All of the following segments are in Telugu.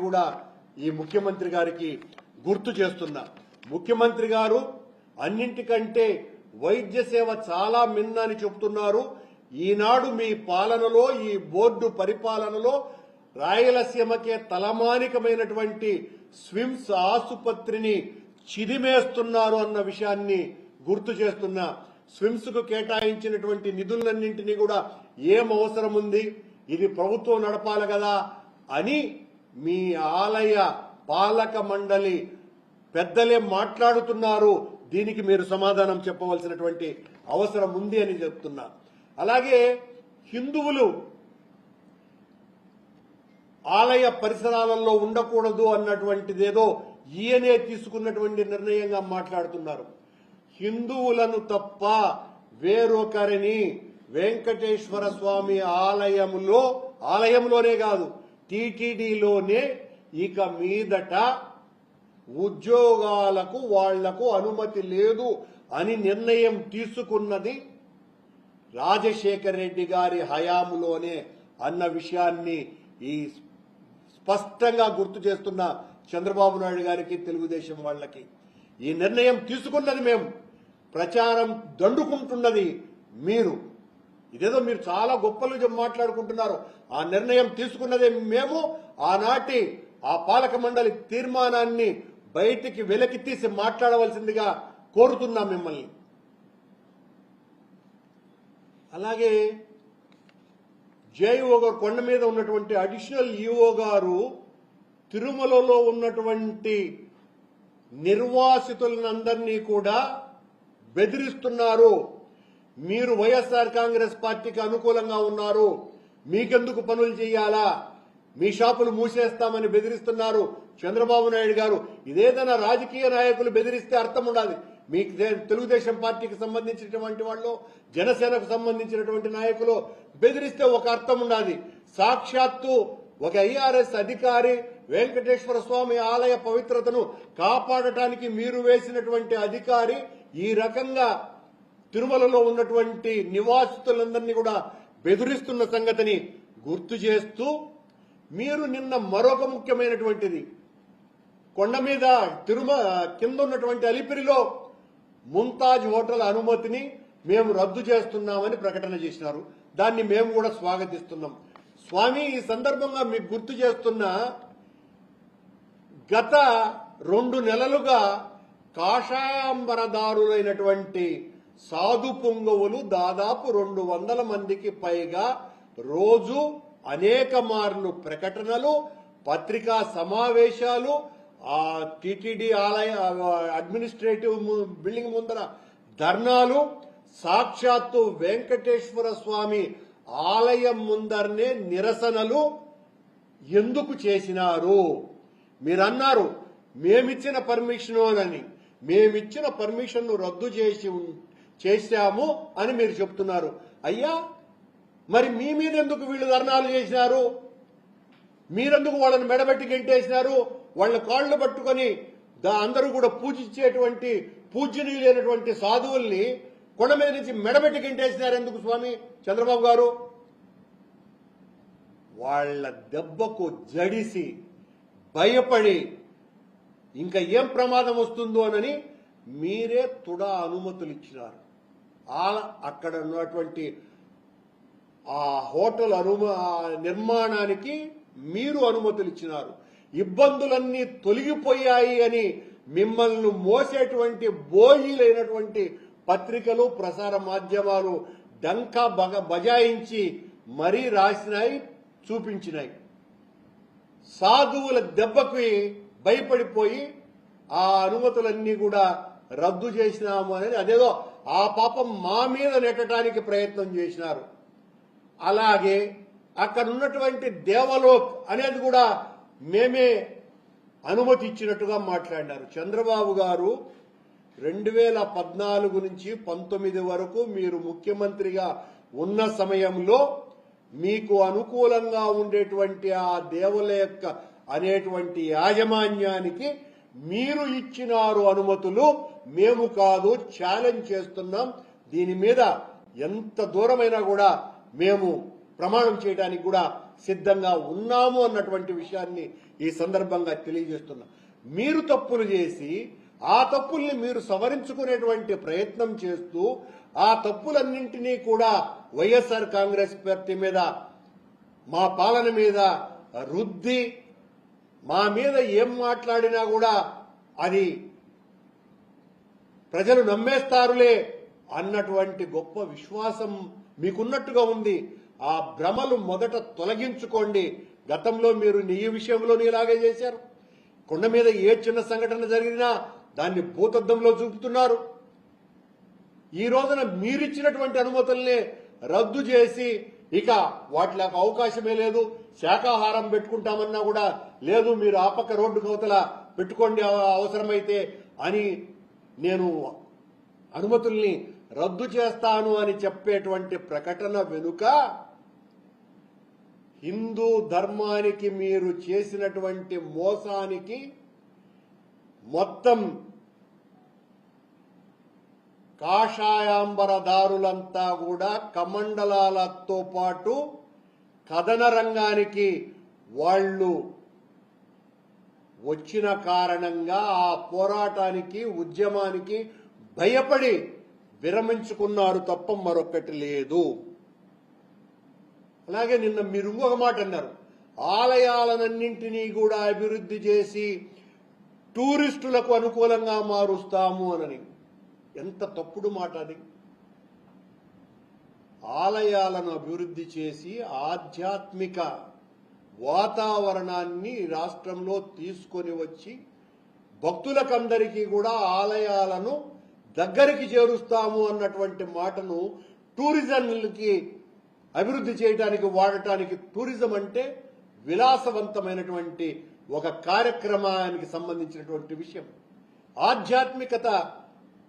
కూడా ఈ ముఖ్యమంత్రి గారికి గుర్తు చేస్తున్నా. ముఖ్యమంత్రి గారు అన్నింటికంటే వైద్య సేవ చాలా మిన్న అని చెప్తున్నారు. ఈనాడు మీ పాలనలో, ఈ బోర్డు పరిపాలనలో రాయలసీమకే తలమానికమైనటువంటి స్విమ్స్ ఆసుపత్రిని చిదిమేస్తున్నారు అన్న విషయాన్ని గుర్తు చేస్తున్నా. స్విమ్స్ కు కేటాయించినటువంటి నిధులన్నింటినీ కూడా ఏం అవసరం ఉంది, ఇది ప్రభుత్వం నడపాలి కదా అని మీ ఆలయ పాలక మండలి పెద్దలే మాట్లాడుతున్నారు. దీనికి మీరు సమాధానం చెప్పవలసినటువంటి అవసరం ఉంది అని చెప్తున్నా. అలాగే హిందువులు ఆలయ పరిసరాలలో ఉండకూడదు అన్నటువంటిదేదో ఈయనే తీసుకున్నటువంటి నిర్ణయంగా మాట్లాడుతున్నారు. హిందువులను తప్ప వేరొకరిని వెంకటేశ్వర స్వామి ఆలయంలోనే కాదు టీటీడీలోనే ఇక మీదట ఉద్యోగాలకు వాళ్లకు అనుమతి లేదు అని నిర్ణయం తీసుకున్నది రాజశేఖర రెడ్డి గారి హయాంలోనే అన్న విషయాన్ని ఈ స్పష్టంగా గుర్తు చేస్తున్న చంద్రబాబు నాయుడు గారికి, తెలుగుదేశం వాళ్ళకి ఈ నిర్ణయం తీసుకున్నది మేము, ప్రచారం దండుకుంటున్నది మీరు. ఇదేదో మీరు చాలా గొప్పలు మాట్లాడుకుంటున్నారు. ఆ నిర్ణయం తీసుకున్నదే మేము. ఆనాటి ఆ పాలక మండలి తీర్మానాన్ని బయటికి వెలకి తీసి మాట్లాడవలసిందిగా కోరుతున్నాం మిమ్మల్ని. అలాగే జేఈఓ గారు, కొండ మీద ఉన్నటువంటి అడిషనల్ ఈఓ గారు తిరుమలలో ఉన్నటువంటి నిర్వాసితులందరినీ కూడా బెదిరిస్తున్నారు. మీరు వైఎస్ఆర్ కాంగ్రెస్ పార్టీకి అనుకూలంగా ఉన్నారు, మీకెందుకు పనులు చేయాలా, మీ షాపులు మూసేస్తామని బెదిరిస్తున్నారు చంద్రబాబు నాయుడు గారు. ఇదేదైనా రాజకీయ నాయకులు బెదిరిస్తే అర్థం ఉండాలి. మీకు తెలుగుదేశం పార్టీకి సంబంధించినటువంటి వాళ్ళు, జనసేనకు సంబంధించినటువంటి నాయకులు బెదిరిస్తే ఒక అర్థం ఉండాలి. సాక్షాత్తు ఒక ఐఆర్ఎస్ అధికారి వెంకటేశ్వర స్వామి ఆలయ పవిత్రతను కాపాడటానికి మీరు వేసినటువంటి అధికారి ఈ రకంగా తిరుమలలో ఉన్నటువంటి నివాసితులందరినీ కూడా బెదిరిస్తున్న సంగతిని గుర్తు చేస్తూ, మీరు నిన్న మరొక ముఖ్యమైనటువంటిది, కొండ మీద కింద ఉన్నటువంటి అలిపిరిలో ముంతాజ్ హోటల్ అనుమతిని మేము రద్దు చేస్తున్నామని ప్రకటన చేసినారు. దాన్ని మేము కూడా స్వాగతిస్తున్నాం. స్వామి, ఈ సందర్భంగా మీకు గుర్తు చేస్తున్నా, గత 2 నెలలుగా కాషాయాంబరదారులైనటువంటి సాధు పుంగవులు దాదాపు 200 మందికి పైగా రోజు అనేక మార్లు ప్రకటనలు, పత్రికా సమావేశాలు, ఆ టీటీడీ ఆలయ అడ్మినిస్ట్రేటివ్ బిల్డింగ్ ముందర ధర్నాలు, సాక్షాత్తు వెంకటేశ్వర స్వామి ఆలయం ముందరనే నిరసనలు ఎందుకు చేసినారు? మీరన్నారు మేమిచ్చిన పర్మిషన్ అని. మేమిచ్చిన పర్మిషన్ రద్దు చేశాము అని మీరు చెప్తున్నారు. అయ్యా, మరి మీ మీద ఎందుకు వీళ్ళు ధర్నాలు చేసినారు? మీరెందుకు వాళ్ళని మెడబెట్టి గెంటేసినారు? వాళ్ళ కాళ్లు పట్టుకొని అందరూ కూడా పూజించేటువంటి పూజ్యనీయులైనటువంటి సాధువుల్ని కొండ మీద నుంచి మెడబెట్టి గెంటేసినారు ఎందుకు స్వామి చంద్రబాబు గారు? వాళ్ళ దెబ్బకు జడిసి భయపడి ఇంకా ఏం ప్రమాదం వస్తుందో అని మీరే తుడా అనుమతులు ఇచ్చినారు. అక్కడ ఉన్నటువంటి ఆ హోటల్ నిర్మాణానికి మీరు అనుమతులు ఇచ్చినారు. ఇబ్బందులన్నీ తొలగిపోయాయి అని మిమ్మల్ని మోసేటువంటి బోయిలైనటువంటి పత్రికలు, ప్రసార మాధ్యమాలు డంకా బజాయించి మరీ రాసినాయి, చూపించినాయి. సాధువుల దెబ్బకి భయపడిపోయి ఆ అనుమతులన్నీ కూడా రద్దు చేసినాము అనేది అదేదో ఆ పాపం మా మీద నెట్టడానికి ప్రయత్నం చేసినారు. అలాగే అక్కడ ఉన్నటువంటి దేవలోక్ అనేది కూడా మేమే అనుమతి ఇచ్చినట్టుగా మాట్లాడినారు. చంద్రబాబు గారు 2014 నుంచి 19 వరకు మీరు ముఖ్యమంత్రిగా ఉన్న సమయంలో మీకు అనుకూలంగా ఉండేటువంటి ఆ దేవలోక్ అనేటువంటి యాజమాన్యానికి మీరు ఇచ్చినారు అనుమతులు, మేము కాదు, ఛాలెంజ్ చేస్తున్నాం. దీని మీద ఎంత దూరమైనా కూడా మేము ప్రమాణం చేయడానికి కూడా సిద్ధంగా ఉన్నాము అన్నటువంటి విషయాన్ని ఈ సందర్భంగా తెలియజేస్తున్నా. మీరు తప్పులు చేసి ఆ తప్పుల్ని మీరు సవరించుకునేటువంటి ప్రయత్నం చేస్తూ ఆ తప్పులన్నింటినీ కూడా వైఎస్ఆర్ కాంగ్రెస్ పార్టీ మీద, మా పాలన మీద రుద్ది మా మీద ఏం మాట్లాడినా కూడా అది ప్రజలు నమ్మేస్తారులే అన్నటువంటి గొప్ప విశ్వాసం మీకున్నట్టుగా ఉంది. ఆ భ్రమలు మొదట తొలగించుకోండి. గతంలో మీరు ఈ విషయంలోనే ఇలాగే చేశారు. కొండ మీద ఏ చిన్న సంఘటన జరిగినా దాన్ని భూతద్దంలో చూపుతున్నారు. ఈ రోజున మీరిచ్చినటువంటి అనుమతుల్ని రద్దు చేసి ఇక వాటికి అవకాశమే లేదు, శాకాహారం పెట్టుకుంటామన్నా కూడా లేదు, మీరు ఆ పక్క రోడ్డు కవతల పెట్టుకోండి అవసరమైతే అని నేను అనుమతుల్ని రద్దు చేస్తాను అని చెప్పేటువంటి ప్రకటన వెనుక హిందూ ధర్మానికి మీరు చేసినటువంటి మోసానికి మొత్తం కాషాయాంబరదారులంతా కూడా కమండలాలతో పాటు కథన రంగానికి వాళ్ళు వచ్చిన కారణంగా ఆ పోరాటానికి ఉద్యమానికి భయపడి విరమించుకున్నారు తప్ప మరొకటి లేదు. అలాగే నిన్న మీరు ఇంకొక మాట అన్నారు, ఆలయాలన్నింటినీ కూడా అభివృద్ధి చేసి టూరిస్టులకు అనుకూలంగా మారుస్తాము అని. ఎంత తప్పుడు మాట అది. ఆలయాలను అభివృద్ధి చేసి ఆధ్యాత్మిక వాతావరణాన్ని రాష్ట్రంలో తీసుకొని వచ్చి భక్తులకందరికీ కూడా ఆలయాలను దగ్గరికి చేరుస్తాము అన్నటువంటి మాటను టూరిజంకి అభివృద్ధి చేయడానికి వాడటానికి, టూరిజం అంటే విలాసవంతమైనటువంటి ఒక కార్యక్రమానికి సంబంధించినటువంటి విషయం. ఆధ్యాత్మికత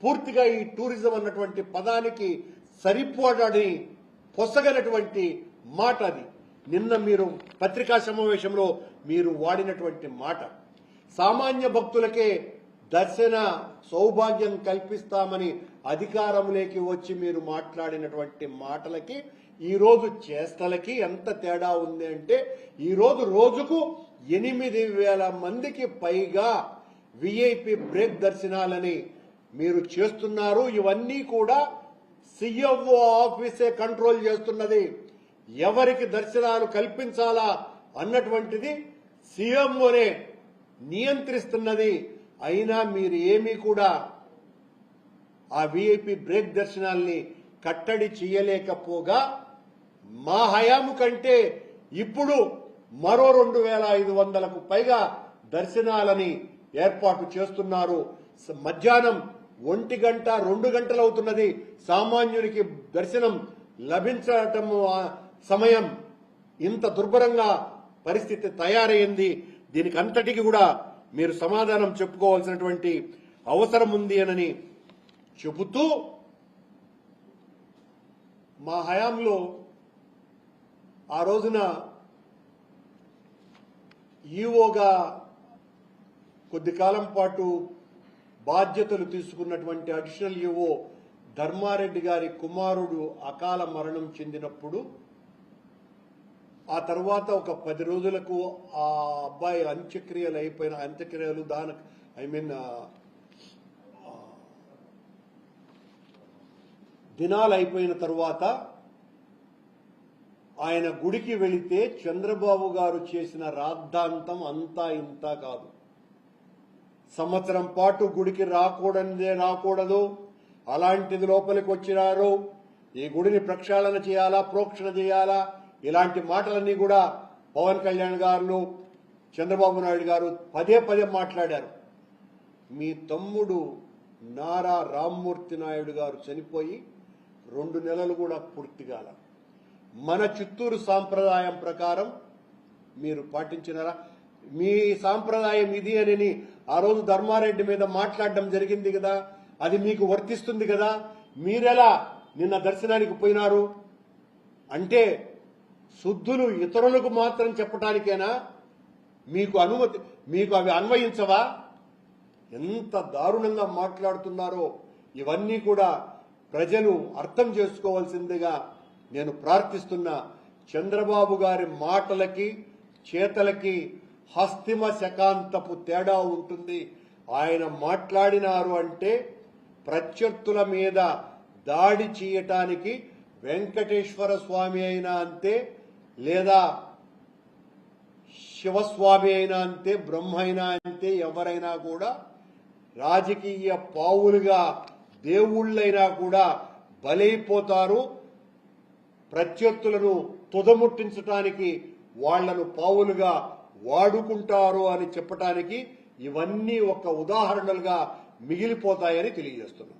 పూర్తిగా ఈ టూరిజం అన్నటువంటి పదానికి సరిపోడని పొసగనటువంటి మాట అది. నిన్న మీరు పత్రికా సమావేశంలో మీరు వాడినటువంటి మాట, సామాన్య భక్తులకే దర్శన సౌభాగ్యం కల్పిస్తామని అధికారంలోకి వచ్చి మీరు మాట్లాడినటువంటి మాటలకి ఈ రోజు చేష్టలకి ఎంత తేడా ఉంది అంటే, ఈ రోజు రోజుకు 8,000 మందికి పైగా విఐపి బ్రేక్ దర్శనాలని మీరు చేస్తున్నారు. ఇవన్నీ కూడా సిఎంఓ ఆఫీసే కంట్రోల్ చేస్తున్నది. ఎవరికి దర్శనాలు కల్పించాలా అన్నటువంటిది సీఎంఓనే నియంత్రిస్తున్నది. అయినా మీరు ఏమీ కూడా ఆ విఐపి బ్రేక్ దర్శనాల్ని కట్టడి చేయలేకపోగా మా హయాము కంటే ఇప్పుడు మరో 2,500కు పైగా దర్శనాలని ఏర్పాటు చేస్తున్నారు. మధ్యాహ్నం 1 గంట 2 గంటలు అవుతున్నది సామాన్యునికి దర్శనం లభించటం. సమయం ఇంత దుర్భరంగా పరిస్థితి తయారైంది. దీనికి అంతటికి కూడా మీరు సమాధానం చెప్పుకోవాల్సినటువంటి అవసరం ఉంది అని చెబుతూ, మా హయాంలో ఆ రోజున ఈవోగా కొద్ది కాలం పాటు బాధ్యతలు తీసుకున్నటువంటి అడిషనల్ ఈవో ధర్మారెడ్డి గారి కుమారుడు అకాల మరణం చెందినప్పుడు ఆ తర్వాత ఒక 10 రోజులకు ఆ అబ్బాయి అంత్యక్రియలు దినాలు అయిపోయిన తర్వాత ఆయన గుడికి వెళితే చంద్రబాబు గారు చేసిన రాద్ధాంతం అంతా ఇంత కాదు. సంవత్సరం పాటు గుడికి రాకూడదు, అలాంటిది లోపలికి వచ్చినారు, ఈ గుడిని ప్రక్షాళన చేయాలా, ప్రోక్షణ చేయాలా, ఇలాంటి మాటలన్నీ కూడా పవన్ కళ్యాణ్ గారు, చంద్రబాబు నాయుడు గారు పదే మాట్లాడారు. మీ తమ్ముడు నారా రామ్మూర్తి నాయుడు గారు చనిపోయి 2 నెలలు కూడా పూర్తి కాల. మన చిత్తూరు సాంప్రదాయం ప్రకారం మీరు పాటించినారా? మీ సాంప్రదాయం ఇది అని ఆ రోజు ధర్మారెడ్డి మీద మాట్లాడడం జరిగింది కదా, అది మీకు వర్తిస్తుంది కదా. మీరెలా నిన్న దర్శనానికి పోయినారు అంటే శుద్ధులు ఇతరులకు మాత్రం చెప్పడానికేనా? మీకు అవి అన్వయించవా? ఎంత దారుణంగా మాట్లాడుతున్నారో ఇవన్నీ కూడా ప్రజలు అర్థం చేసుకోవాల్సిందిగా నేను ప్రార్థిస్తున్నా. చంద్రబాబు గారి మాటలకి చేతలకి హస్తిమ శకాంతపు తేడా ఉంటుంది. ఆయన మాట్లాడినారు అంటే ప్రత్యర్థుల మీద దాడి చేయటానికి వెంకటేశ్వర స్వామి అయినా అంతే, లేదా శివస్వామి అయినా అంతే, బ్రహ్మ అయినా అంతే, ఎవరైనా కూడా రాజకీయ పావులుగా దేవుళ్ళైనా కూడా బలైపోతారు. ప్రత్యర్థులను తుదముట్టించడానికి వాళ్లను పావులుగా వాడుకుంటారు అని చెప్పటానికి ఇవన్నీ ఒక ఉదాహరణలుగా మిగిలిపోతాయని తెలియజేస్తున్నాం.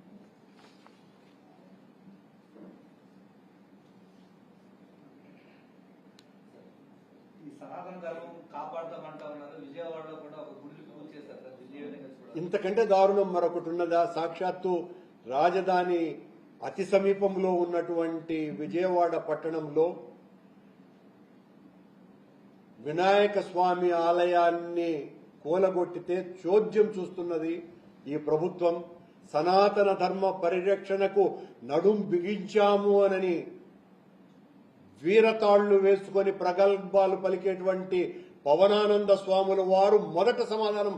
ఇంతకంటే దారుణం మరొకటి ఉన్నదా? సాక్షాత్తు రాజధాని అతి సమీపంలో ఉన్నటువంటి విజయవాడ పట్టణంలో వినాయక స్వామి ఆలయాన్ని కూలగొట్టితే చోద్యం చూస్తున్నది ఈ ప్రభుత్వం. సనాతన ధర్మ పరిరక్షణకు నడుం బిగించాము అని వీరతాళ్లు వేసుకొని ప్రగల్భాలు పలికేటువంటి పవనానంద స్వాముల వారు మొదట సమాధానం